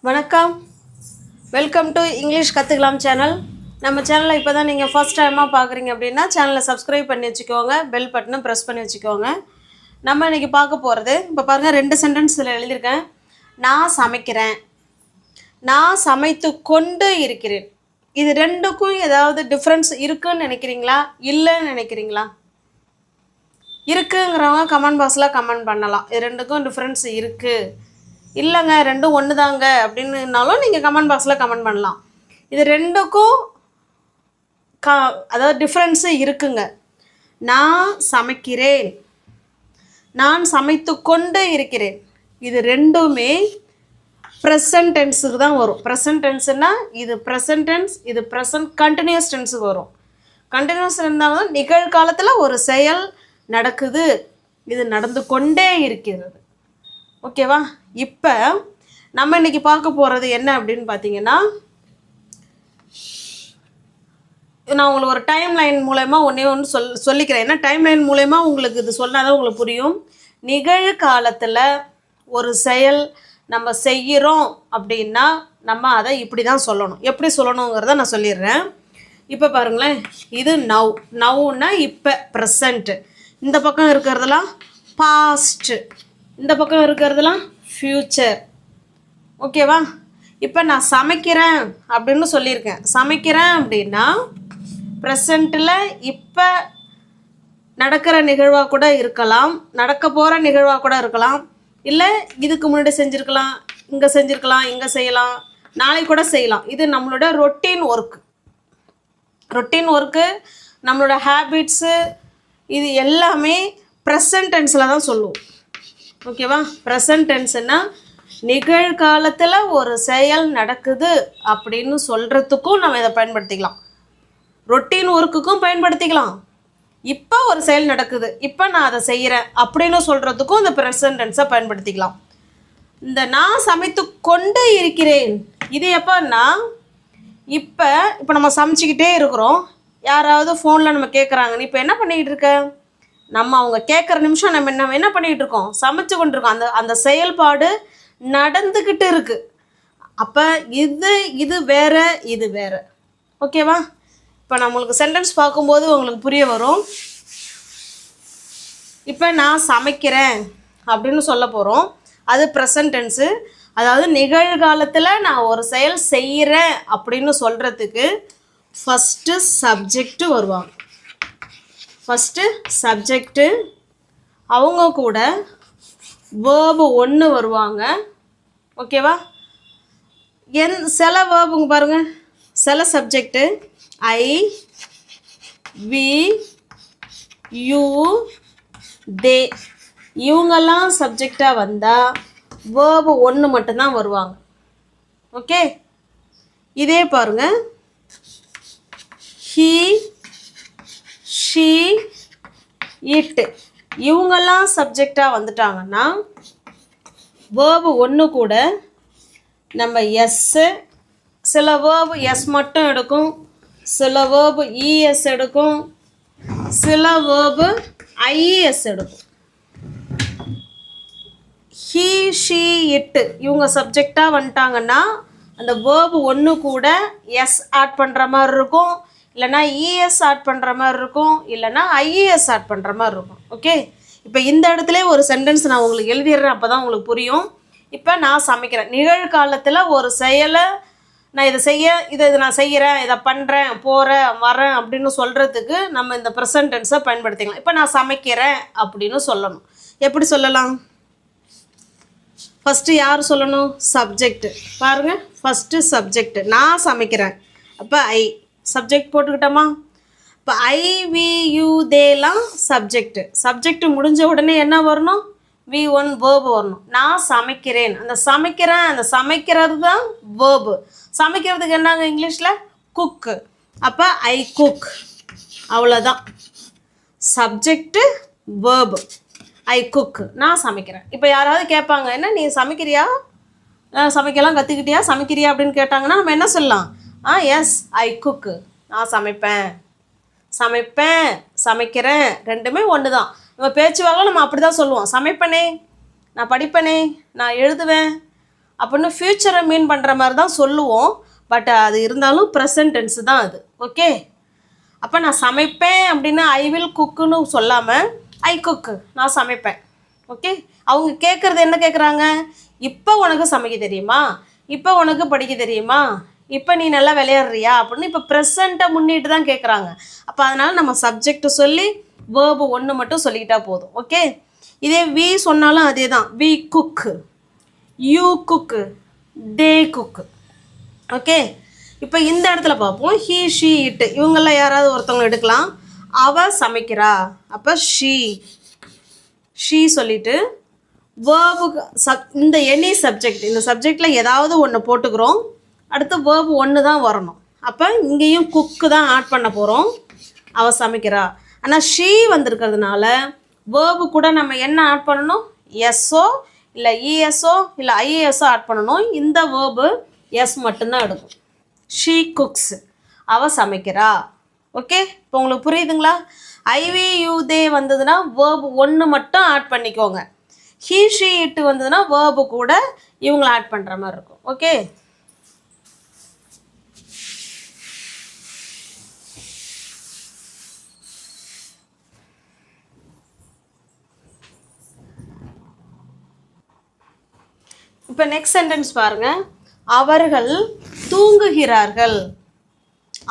வணக்கம், welcome to English கற்றுக்கலாம் channel. நம்ம சேனலை இப்போ தான் நீங்கள் ஃபர்ஸ்ட் டைமாக பார்க்குறீங்க அப்படின்னா சேனலை சப்ஸ்கிரைப் பண்ணி வச்சுக்கோங்க, பெல் பட்டனும் ப்ரெஸ் பண்ணி வச்சுக்கோங்க. நம்ம இன்றைக்கி பார்க்க போகிறது, இப்போ பாருங்கள் 2 சென்டென்ஸில் எழுதியிருக்கேன். நான் சமைக்கிறேன், நான் சமைத்து கொண்டு இருக்கிறேன். இது ரெண்டுக்கும் ஏதாவது டிஃப்ரென்ஸ் இருக்குன்னு நினைக்கிறீங்களா, இல்லைன்னு நினைக்கிறீங்களா? இருக்குங்கிறவங்க கமெண்ட் பாக்ஸில் கமெண்ட் பண்ணலாம். இது ரெண்டுக்கும் டிஃப்ரென்ஸ் இருக்குது, இல்லைங்க ரெண்டும் ஒன்று தாங்க அப்படின்னாலும் நீங்கள் கமெண்ட் பாக்ஸில் கமெண்ட் பண்ணலாம். இது ரெண்டுக்கும் அதாவது டிஃப்ரென்ஸு இருக்குங்க. நான் சமைக்கிறேன், நான் சமைத்து கொண்டு இருக்கிறேன். இது ரெண்டுமே ப்ரெசன்ட் டென்ஸுக்கு தான் வரும். ப்ரெசன்ட் டென்ஸுனால் இது ப்ரெசன்ட் டென்ஸ், இது ப்ரெசன்ட் கண்டினியூஸ் டென்ஸுக்கு வரும். கண்டினியூஸ் இருந்தாலும் நிகழ்காலத்தில் ஒரு செயல் நடக்குது, இது நடந்து கொண்டே இருக்கிறது. ஓகேவா? இப்போ நம்ம இன்றைக்கி பார்க்க போகிறது என்ன அப்படின்னு பார்த்தீங்கன்னா, நான் உங்களுக்கு ஒரு டைம் லைன் மூலயமா ஒன்று சொல்லிக்கிறேன். ஏன்னா டைம் லைன் மூலயமா உங்களுக்கு இது சொன்னால் தான் உங்களுக்கு புரியும். நிகழ்காலத்தில் ஒரு செயல் நம்ம செய்கிறோம் அப்படின்னா நம்ம அதை இப்படி தான் சொல்லணும். எப்படி சொல்லணுங்கிறத நான் சொல்லிடுறேன். இப்போ பாருங்களேன், இது நவ்னா இப்போ ப்ரெசண்ட்டு, இந்த பக்கம் இருக்கிறதெல்லாம் பாஸ்ட்டு, இந்த பக்கம் இருக்கிறதுலாம் ஃப்யூச்சர். ஓகேவா? இப்போ நான் சமைக்கிறேன் அப்படின்னு சொல்லியிருக்கேன். சமைக்கிறேன் அப்படின்னா ப்ரெசண்ட்டில் இப்போ நடக்கிற நிகழ்வாக கூட இருக்கலாம், நடக்க போகிற நிகழ்வாக கூட இருக்கலாம், இல்லை இதுக்கு முன்னாடி செஞ்சுருக்கலாம், இங்கே செஞ்சுருக்கலாம், இங்கே செய்யலாம், நாளைக்கு கூட செய்யலாம். இது நம்மளோட ரொட்டீன் ஒர்க்கு. ரொட்டீன் ஒர்க்கு, நம்மளோட ஹேபிட்ஸு, இது எல்லாமே ப்ரெசன்ட் டென்ஸில் தான் சொல்லுவோம். ஓகேவா? ப்ரெசன்ட் டென்ஸ்னால் நிகழ்காலத்தில் ஒரு செயல் நடக்குது அப்படின்னு சொல்கிறதுக்கும் நம்ம இதை பயன்படுத்திக்கலாம். ரொட்டீன் ஒர்க்குக்கும் பயன்படுத்திக்கலாம். இப்போ ஒரு செயல் நடக்குது, இப்போ நான் அதை செய்கிறேன் அப்படின்னு சொல்கிறதுக்கும் இந்த ப்ரெசன்ட் டென்ஸை பயன்படுத்திக்கலாம். இந்த நான் சமைத்து கொண்டு இருக்கிறேன், இது எப்போன்னா இப்போ நம்ம சமைச்சிக்கிட்டே இருக்கிறோம், யாராவது ஃபோனில் நம்ம கேட்குறாங்க, நீ இப்போ என்ன பண்ணிக்கிட்டு இருக்க? நம்ம அவங்க கேட்குற நிமிஷம் நம்ம என்ன பண்ணிகிட்டு இருக்கோம்? சமைச்சு கொண்டு இருக்கோம். அந்த செயல்பாடு நடந்துக்கிட்டு இருக்குது. அப்போ இது வேறு, இது வேறு. ஓகேவா? இப்போ நம்மளுக்கு சென்டென்ஸ் பார்க்கும்போது உங்களுக்கு புரிய வரும். இப்போ நான் சமைக்கிறேன் அப்படின்னு சொல்ல போகிறோம். அது ப்ரெசன்ட் டென்ஸு, அதாவது நிகழ்காலத்தில் நான் ஒரு செயல் செய்கிறேன் அப்படின்னு சொல்கிறதுக்கு ஃபஸ்ட்டு சப்ஜெக்ட்டு வருவாங்க. ஃபஸ்ட்டு சப்ஜெக்ட்டு, அவங்க கூட வேர்பு 1 வருவாங்க. ஓகேவா? சில வேர்புங்க பாருங்கள், சில சப்ஜெக்ட்டு ஐ, வி, யூ, தே, இவங்கெல்லாம் சப்ஜெக்டாக வந்தால் வேர்பு 1 மட்டும்தான் வருவாங்க. ஓகே? இதே பாருங்கள், ஹீ, ஷீ, இட், இவங்கெல்லாம் சப்ஜெக்டாக வந்துட்டாங்கன்னா வேர்பு 1 கூட நம்ம எஸ்ஸு, சில வேர்பு எஸ் மட்டும் எடுக்கும், சில வேர்பு இஎஸ் எடுக்கும், சில வேர்பு ஐஎஸ் எடுக்கும். ஹீ, ஷீ, இட் இவங்க சப்ஜெக்டாக வந்துட்டாங்கன்னா அந்த வேர்பு 1 கூட எஸ் ஆட் பண்ணுற மாதிரி இருக்கும், இல்லைனா இஎஸ் ஆட் பண்ணுற மாதிரி இருக்கும், இல்லைனா ஐஏஎஸ் ஆட் பண்ணுற மாதிரி இருக்கும். ஓகே? இப்போ இந்த இடத்துல ஒரு சென்டென்ஸ் நான் உங்களுக்கு எழுதிடுறேன், அப்போ தான் உங்களுக்கு புரியும். இப்போ நான் சமைக்கிறேன், நிகழ்காலத்தில் ஒரு செயலை நான் இதை நான் செய்கிறேன், இதை பண்ணுறேன், போகிறேன், வரேன் அப்படின்னு சொல்கிறதுக்கு நம்ம இந்த ப்ரெசன்ட் டென்ஸை பயன்படுத்திக்கலாம். இப்போ நான் சமைக்கிறேன் அப்படின்னு சொல்லணும். எப்படி சொல்லலாம்? ஃபஸ்ட்டு யார் சொல்லணும்? சப்ஜெக்ட். பாருங்கள், ஃபஸ்ட்டு சப்ஜெக்ட் நான் சமைக்கிறேன், அப்போ ஐ சப்ஜெக்ட் போட்டுக்கிட்டோமா? இப்போ ஐ, வி, யூ, தேலாம் சப்ஜெக்ட் முடிஞ்ச உடனே என்ன வரணும்? V1 வேர்பு வரணும். நான் சமைக்கிறேன், அந்த சமைக்கிறது தான் வேர்பு. சமைக்கிறதுக்கு என்னங்க இங்கிலீஷில்? குக்கு. அப்போ ஐ குக், அவ்வளோதான். சப்ஜெக்டு வேர்பு ஐ குக், நான் சமைக்கிறேன். இப்போ யாராவது கேட்பாங்க, என்ன நீ சமைக்கிறியா, சமைக்கலாம் கற்றுக்கிட்டியா, சமைக்கிறியா அப்படின்னு கேட்டாங்கன்னா நம்ம என்ன சொல்லலாம்? எஸ் ஐ குக்கு, நான் சமைக்கிறேன், ரெண்டுமே ஒன்று தான். நம்ம பேச்சுவாக நம்ம அப்படி தான் சொல்லுவோம். சமைப்பனே, நான் படிப்பனே, நான் எழுதுவேன், அப்படின்னு ஃப்யூச்சரை மீன் பண்ணுற மாதிரி தான் சொல்லுவோம். பட் அது இருந்தாலும் ப்ரெசன்ட் டென்ஸ் தான் அது. ஓகே, அப்போ நான் சமைப்பேன் அப்படின்னு ஐ வில் குக்குன்னு சொல்லாமல் ஐ குக்கு, நான் சமைப்பேன். ஓகே, அவங்க கேட்குறது என்ன கேட்குறாங்க? இப்போ உனக்கு சமைக்க தெரியுமா, இப்போ உனக்கு படிக்க தெரியுமா, இப்போ நீ நல்லா விளையாடுறியா அப்படின்னு இப்போ ப்ரெசண்ட்டை முன்னிட்டு தான் கேட்குறாங்க. அப்போ அதனால் நம்ம சப்ஜெக்ட் சொல்லி வேர்பு ஒன்று மட்டும் சொல்லிக்கிட்டா போதும். ஓகே, இதே வி சொன்னாலும் அதே தான். We cook, you cook, they cook. Okay, இப்போ இந்த இடத்துல பார்ப்போம். ஹீ, ஷீ, இட்டு, இவங்கெல்லாம் யாராவது ஒருத்தவங்க எடுக்கலாம். அவ சமைக்கிறா, அப்போ ஷீ சொல்லிட்டு வேர்புக்கு இந்த எனி சப்ஜெக்ட், இந்த சப்ஜெக்டில் ஏதாவது ஒன்று போட்டுக்கிறோம். அடுத்து வேர்பு ஒன்று தான் வரணும். அப்போ இங்கேயும் குக்கு தான் ஆட் பண்ண போகிறோம். அவள் சமைக்கிறா. ஆனால் ஷீ வந்திருக்கிறதுனால வேர்பு கூட நம்ம என்ன ஆட் பண்ணணும்? எஸ்ஓ இல்லை இஎஸ்ஓ இல்லை ஐஏஎஸ்ஓ ஆட் பண்ணணும். இந்த வேர்பு எஸ் மட்டும்தான் எடுக்கும். ஷீ குக்ஸ், அவள் சமைக்கிறா. ஓகே, இப்போ உங்களுக்கு புரியுதுங்களா? ஐவி யூ தே வந்ததுன்னா வேர்பு ஒன்று மட்டும் ஆட் பண்ணிக்கோங்க. ஹீ, ஷீ, இட்டு வந்ததுன்னா வேர்பு கூட இவங்களை ஆட் பண்ணுற மாதிரி இருக்கும். ஓகே, இப்போ நெக்ஸ்ட் சென்டென்ஸ் பாருங்கள். அவர்கள் தூங்குகிறார்கள்,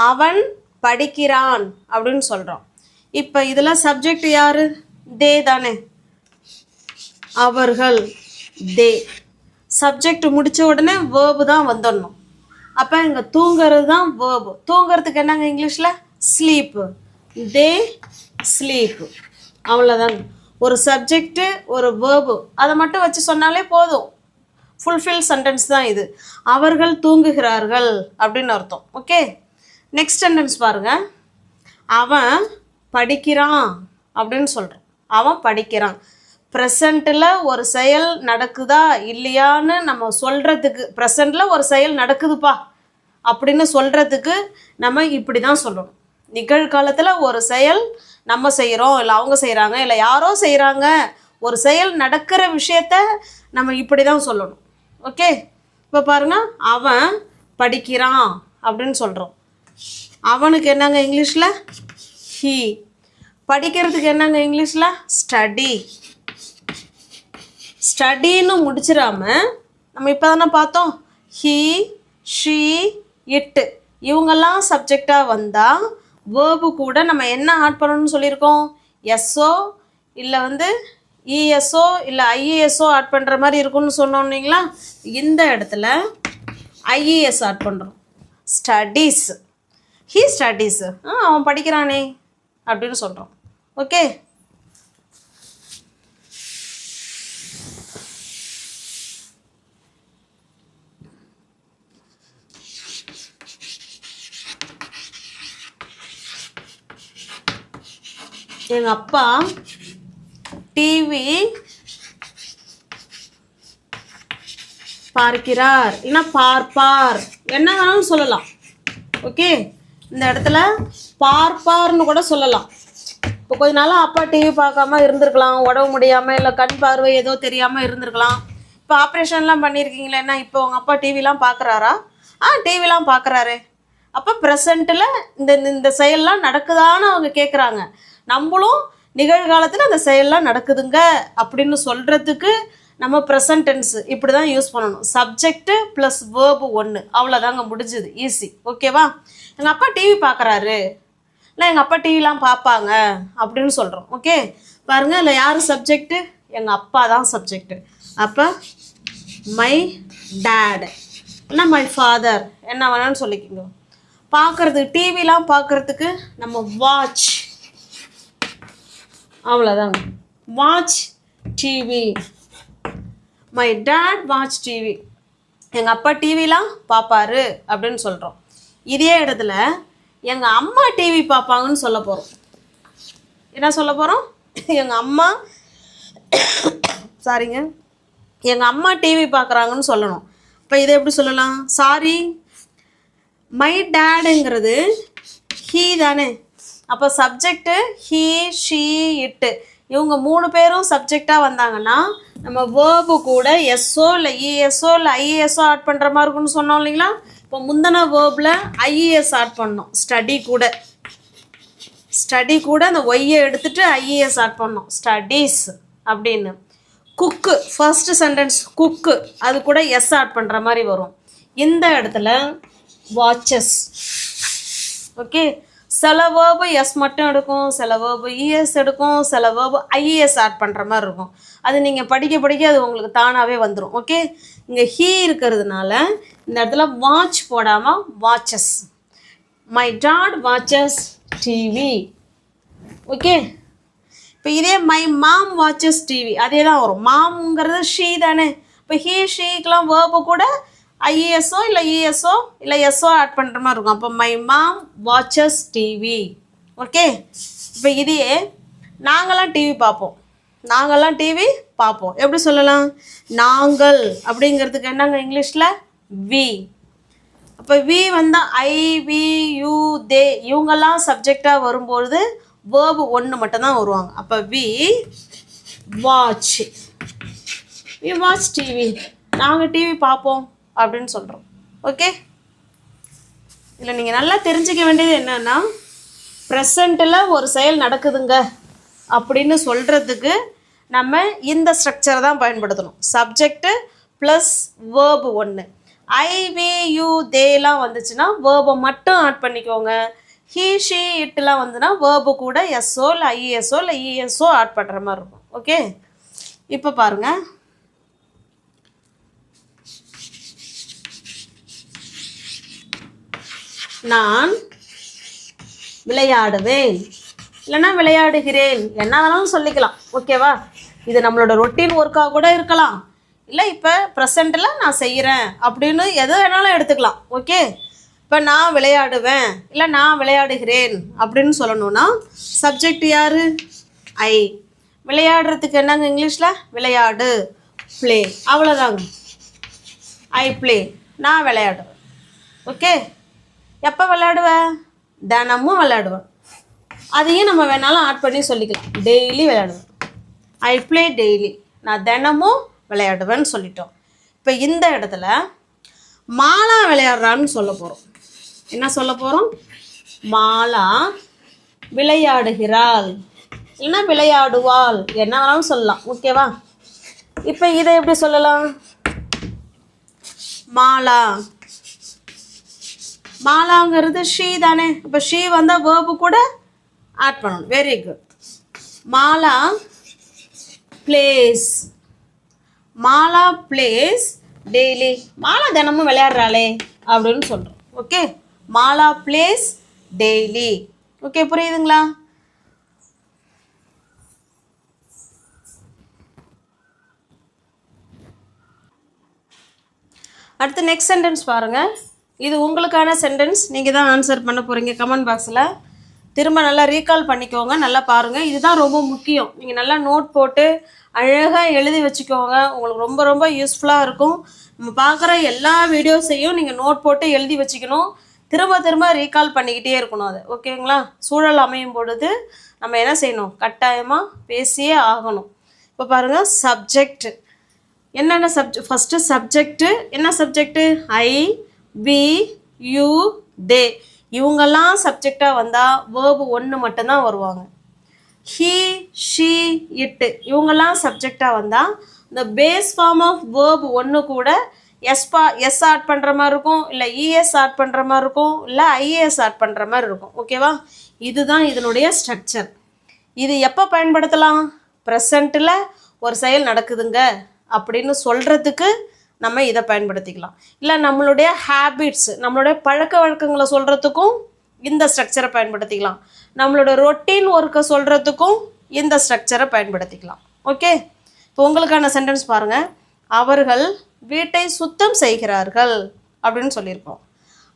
அவன் படிக்கிறான் அப்படின்னு சொல்கிறோம். இப்போ இதில் சப்ஜெக்ட் யார்? தே தானே. அவர்கள், தே. சப்ஜெக்ட் முடித்த உடனே வேர்பு தான் வந்துடணும். அப்போ இங்கே தூங்குறது தான் வேர்பு. தூங்குறதுக்கு என்னங்க இங்கிலீஷில்? ஸ்லீப்பு. தே ஸ்லீப்பு. அவ்வளோதாங்க. ஒரு சப்ஜெக்டு, ஒரு வேர்பு, அதை மட்டும் வச்சு சொன்னாலே போதும். ஃபுல்ஃபில் சென்டென்ஸ் தான் இது. அவர்கள் தூங்குகிறார்கள் அப்படின்னு அர்த்தம். ஓகே, நெக்ஸ்ட் சென்டென்ஸ் பாருங்கள். அவன் படிக்கிறான் அப்படின்னு சொல்கிறோம். அவன் படிக்கிறான். ப்ரெசண்ட்டில் ஒரு செயல் நடக்குதா இல்லையான்னு நம்ம சொல்கிறதுக்கு, ப்ரெசண்ட்டில் ஒரு செயல் நடக்குதுப்பா அப்படின்னு சொல்கிறதுக்கு நம்ம இப்படி தான் சொல்லணும். நிகழ்காலத்தில் ஒரு செயல் நம்ம செய்கிறோம், இல்லை அவங்க செய்கிறாங்க, இல்லை யாரோ செய்கிறாங்க, ஒரு செயல் நடக்கிற விஷயத்த நம்ம இப்படி தான் சொல்லணும். ஓகே, இப்போ பாருங்கள். அவன் படிக்கிறான் அப்படின்னு சொல்கிறோம். அவனுக்கு என்னங்க இங்கிலீஷில்? ஹீ. படிக்கிறதுக்கு என்னங்க இங்கிலீஷில்? ஸ்டடி. ஸ்டடின்னு முடிச்சிடாம நம்ம இப்போ தானே பார்த்தோம். ஹீ, ஷீ, இட்டு, இவங்கெல்லாம் சப்ஜெக்டாக வந்தால் வேர்பு கூட நம்ம என்ன ஆட் பண்ணணும்னு சொல்லியிருக்கோம்? எஸ்ஓ இல்லை இஎஸ்ஓ இல்லை ஐஏஎஸ்ஓ ஆட் பண்ணுற மாதிரி இருக்குன்னு சொன்னோம் இல்லைங்களா? இந்த இடத்துல ஐஏஎஸ் ஆட் பண்ணுறோம். ஸ்டடீஸ். ஹீ ஸ்டடீஸ், அவன் படிக்கிறானே அப்படின்னு சொல்கிறோம். ஓகே, எங்கள் அப்பா டிவி பார்க்கிறார், இல்லைன்னா பார்ப்பார், என்ன வேணாலும் சொல்லலாம். ஓகே, இந்த இடத்துல பார்ப்பார்னு கூட சொல்லலாம். இப்போ கொஞ்ச நாளாக அப்பா டிவி பார்க்காம இருந்திருக்கலாம், உடம்பு முடியாமல், இல்லை கண் பார்வை ஏதோ தெரியாமல் இருந்திருக்கலாம். இப்போ ஆப்ரேஷன்லாம் பண்ணியிருக்கீங்களேன்னா இப்போ உங்கள் அப்பா டிவிலாம் பார்க்குறாரா? டிவிலாம் பார்க்குறாரு. அப்போ ப்ரெசண்ட்டில் இந்த செயல்லாம் நடக்குதான்னு அவங்க கேட்குறாங்க. நம்மளும் நிகழ்காலத்தில் அந்த செயல்லாம் நடக்குதுங்க அப்படின்னு சொல்கிறதுக்கு நம்ம ப்ரெசன்ட் டென்ஸ் இப்படி தான் யூஸ் பண்ணணும். சப்ஜெக்ட்டு ப்ளஸ் வேர்பு ஒன்று, அவ்வளோதாங்க, முடிஞ்சுது, ஈஸி. ஓகேவா? எங்கள் அப்பா டிவி பார்க்குறாரு, இல்லை எங்கள் அப்பா டிவிலாம் பார்ப்பாங்க அப்படின்னு சொல்கிறோம். ஓகே, பாருங்கள், இல்லை யார் சப்ஜெக்டு? எங்கள் அப்பா தான் சப்ஜெக்டு. அப்போ மை டேட் இல்லை மை ஃபாதர், என்ன வேணான்னு சொல்லிக்கோங்க. பார்க்குறது, டிவிலாம் பார்க்குறதுக்கு நம்ம வாட்ச், அவ்வளோதாங்க, watch TV. My dad watch TV, எங்கள் அப்பா டிவிலாம் பார்ப்பாரு அப்படின்னு சொல்கிறோம். இதே இடத்துல எங்கள் அம்மா டிவி பார்ப்பாங்கன்னு சொல்ல போகிறோம். என்ன சொல்ல போகிறோம்? எங்கள் அம்மா எங்கள் அம்மா டிவி பார்க்குறாங்கன்னு சொல்லணும். இப்போ இதை எப்படி சொல்லலாம்? சாரி, மை டேடுங்கிறது ஹீ தானே. அப்போ சப்ஜெக்டு ஹீ, ஷீ, இட்டு, இவங்க 3 பேரும் சப்ஜெக்டாக வந்தாங்கன்னா நம்ம வேர்பு கூட எஸ்ஓ இல்லை இஎஸ்ஓ இல்லை ஐஏஎஸ்ஓ ஆட் பண்ணுற மாதிரி இருக்குன்னு சொன்னோம் இல்லைங்களா. இப்போ முந்தின வேர்பில் ஐஏஎஸ் ஆட் பண்ணோம். ஸ்டடி கூட அந்த ஒய்யை எடுத்துகிட்டு ஐஏஎஸ் ஆட் பண்ணோம், ஸ்டடீஸ் அப்படின்னு. குக்கு ஃபர்ஸ்ட் சென்டென்ஸ் குக்கு, அது கூட எஸ் ஆட் பண்ணுற மாதிரி வரும். இந்த இடத்துல வாட்சஸ். ஓகே, சில வேர்பு எஸ் மட்டும் எடுக்கும், சில வேர்பு இஎஸ் எடுக்கும், சில வேர்பு ஐஏஎஸ் ஆட் பண்ணுற மாதிரி இருக்கும். அது நீங்கள் படிக்க அது உங்களுக்கு தானாகவே வந்துடும். ஓகே, இங்கே ஹீ இருக்கிறதுனால இந்த இடத்துல வாட்ச் போடாமல் watches. My dot watches TV. Okay, இப்போ இதே மை மாம் வாட்சஸ் டிவி அதே தான் வரும். மாம்ங்கிறது ஷீ தானே. இப்போ ஹீ ஷீக்கெலாம் வேர்பு கூட ஐஏஎஸ்ஓ இல்லை இஎஸ்ஓ இல்லை எஸ்ஓ ஆட் பண்ணுற மாதிரி இருக்கும். அப்போ my mom watches TV. Okay, இப்போ இதையே நாங்களாம் டிவி பார்ப்போம். எப்படி சொல்லலாம்? நாங்கள் அப்படிங்கிறதுக்கு என்னங்க இங்கிலீஷில் வி. அப்போ வி வந்தால் ஐ, வி, யூ, தே இவங்கெல்லாம் சப்ஜெக்டாக வரும்பொழுது வேர்பு 1 மட்டும்தான் வருவாங்க. அப்போ வி வாட்ச் டிவி, நாங்கள் டிவி பார்ப்போம் அப்படின்னு சொல்கிறோம். ஓகே, இதில் நீங்கள் நல்லா தெரிஞ்சுக்க வேண்டியது என்னென்னா, ப்ரெசண்ட்டில் ஒரு செயல் நடக்குதுங்க அப்படின்னு சொல்கிறதுக்கு நம்ம இந்த ஸ்ட்ரக்சரை தான் பயன்படுத்தணும். Subject plus verb 1. I, we, you, தேலாம் வந்துச்சுன்னா வேர்பை மட்டும் ஆட் பண்ணிக்கோங்க. ஹீ, ஷீ, இட்டுலாம் வந்துன்னா வேர்பு கூட எஸ்ஓ இல்லை ஐஏஎஸ்ஓ இல்லை இஎஸ்ஓ ஆட் பண்ணுற மாதிரி இருக்கும். ஓகே, இப்போ பாருங்கள். நான் விளையாடுவேன் இல்லைன்னா விளையாடுகிறேன், என்ன வேணாலும் சொல்லிக்கலாம். ஓகேவா, இது நம்மளோட ரொட்டீன் ஒர்க்காக கூட இருக்கலாம், இல்லை இப்போ ப்ரெசண்ட்டில் நான் செய்கிறேன் அப்படின்னு எது வேணாலும் எடுத்துக்கலாம். ஓகே, இப்போ நான் விளையாடுவேன் இல்லை நான் விளையாடுகிறேன் அப்படின்னு சொல்லணும்னா சப்ஜெக்ட் யார்? ஐ. விளையாடுறதுக்கு என்னங்க இங்கிலீஷில்? விளையாடு, ப்ளே, அவ்வளோதாங்க. ஐ ப்ளே, நான் விளையாடுவேன். ஓகே, எப்போ விளையாடுவேன்? தினமும் விளையாடுவேன். அதையும் நம்ம வேணாலும் ஆட் பண்ணி சொல்லிக்கலாம். டெய்லி விளையாடுவேன். ஐ ப்ளே டெய்லி, நான் தினமும் விளையாடுவேன்னு சொல்லிட்டோம். இப்போ இந்த இடத்துல மாலா விளையாடுறான்னு சொல்ல போகிறோம். என்ன சொல்ல போகிறோம்? மாலா விளையாடுகிறாள் இல்லைன்னா விளையாடுவாள், என்ன வேணாலும் சொல்லலாம். ஓகேவா, இப்போ இதை எப்படி சொல்லலாம்? மாலாங்கிறது ஷீ தானே. இப்போ ஷீ வந்தால் வேர்பு கூட ஆட் பண்ணணும். Very good. Mala place daily. Mala தினமும் விளையாடுறாளே அப்படின்னு சொல்கிறோம். Okay, Mala place daily. Okay, புரியுதுங்களா? அடுத்து நெக்ஸ்ட் சென்டென்ஸ் பாருங்கள். இது உங்களுக்கான சென்டென்ஸ், நீங்கள் தான் ஆன்சர் பண்ண போகிறீங்க. கமெண்ட் பாக்ஸில் திரும்ப நல்லா ரீகால் பண்ணிக்கோங்க, நல்லா பாருங்கள். இதுதான் ரொம்ப முக்கியம். நீங்கள் நல்லா நோட் போட்டு அழகாக எழுதி வச்சுக்கோங்க, உங்களுக்கு ரொம்ப ரொம்ப யூஸ்ஃபுல்லாக இருக்கும். நம்ம பார்க்குற எல்லா வீடியோஸையும் நீங்கள் நோட் போட்டு எழுதி வச்சுக்கணும், திரும்ப ரீகால் பண்ணிக்கிட்டே இருக்கணும். அது ஓகேங்களா? சூழல் அமையும் பொழுது நம்ம என்ன செய்யணும்? கட்டாயமாக பேசியே ஆகணும். இப்போ பாருங்கள், சப்ஜெக்ட் என்னென்ன ஃபஸ்ட்டு சப்ஜெக்ட்டு என்ன சப்ஜெக்டு? ஐ, வி, யூ, தே இவங்கெல்லாம் சப்ஜெக்டாக வந்தால் வேர்பு 1 மட்டும்தான் வருவாங்க. ஹீ, ஷீ, இட்டு இவங்கெல்லாம் சப்ஜெக்டாக வந்தால் இந்த பேஸ் ஃபார்ம் ஆஃப் வேர்பு 1 கூட எஸ் ஆட் பண்ணுற மாதிரி இருக்கும், இல்லை இஎஸ் ஆட் பண்ணுற மாதிரி இருக்கும், இல்லை ஐஏஎஸ் ஆட் பண்ணுற மாதிரி இருக்கும். ஓகேவா, இதுதான் இதனுடைய ஸ்ட்ரக்சர். இது எப்போ பயன்படுத்தலாம்? ப்ரெசண்ட்டில் ஒரு செயல் நடக்குதுங்க அப்படின்னு சொல்கிறதுக்கு நம்ம இதை பயன்படுத்திக்கலாம். இல்லை நம்மளுடைய ஹேபிட்ஸ், நம்மளுடைய பழக்க வழக்கங்களை சொல்கிறதுக்கும் இந்த ஸ்ட்ரக்சரை பயன்படுத்திக்கலாம். நம்மளோட ரொட்டீன் ஒர்க்கை சொல்கிறதுக்கும் இந்த ஸ்ட்ரக்சரை பயன்படுத்திக்கலாம். ஓகே, இப்போ உங்களுக்கான சென்டென்ஸ் பாருங்கள். அவர்கள் வீட்டை சுத்தம் செய்கிறார்கள் அப்படின்னு சொல்லியிருக்கோம்.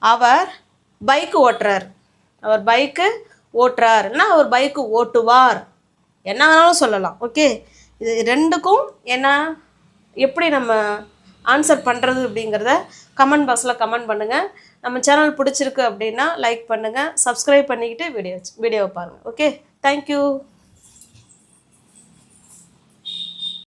அவர் பைக்கு ஓட்டுறாருன்னா அவர் பைக்கு ஓட்டுவார், என்ன வேணாலும் சொல்லலாம். ஓகே, இது ரெண்டுக்கும் என்ன எப்படி நம்ம ஆன்சர் பண்ணுறது அப்படிங்கிறத கமெண்ட் பாக்ஸில் கமெண்ட் பண்ணுங்கள். நம்ம சேனல் பிடிச்சிருக்கு அப்படின்னா லைக் பண்ணுங்கள், சப்ஸ்கிரைப் பண்ணிக்கிட்டு வீடியோவை பாருங்கள். Okay, thank you.